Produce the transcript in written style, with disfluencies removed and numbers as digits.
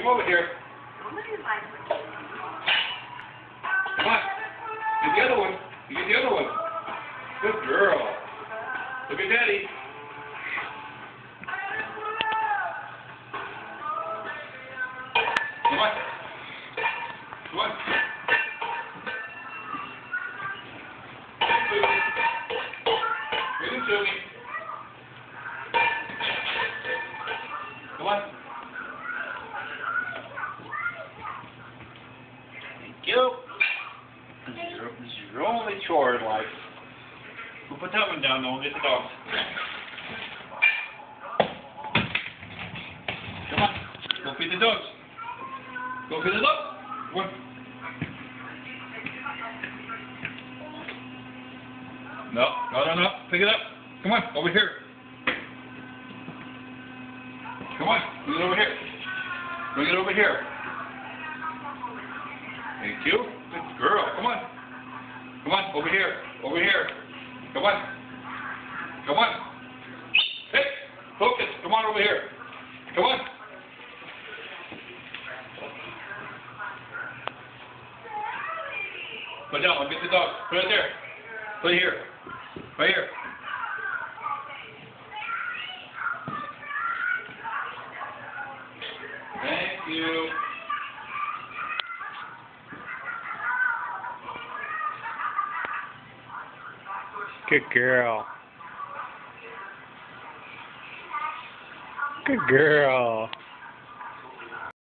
over here. Come on. Get the other one. You get the other one. Good girl. Look at Daddy. Come on. Come on. Bring it to me. Come on. Thank you. This is your only chore in life. We'll put that one down, then we'll get the dogs. Come on. Go feed the dogs. Go feed the dogs. Come on. No. Pick it up. Come on, over here. Come on, bring it over here. Bring it over here. Thank you. Good girl. Come on. Come on, over here. Over here. Come on. Come on. Hey, focus. Come on over here. Come on. Put down. I'll get the dog. Put it there. Put it here. Right here. Thank you. Good girl. Good girl.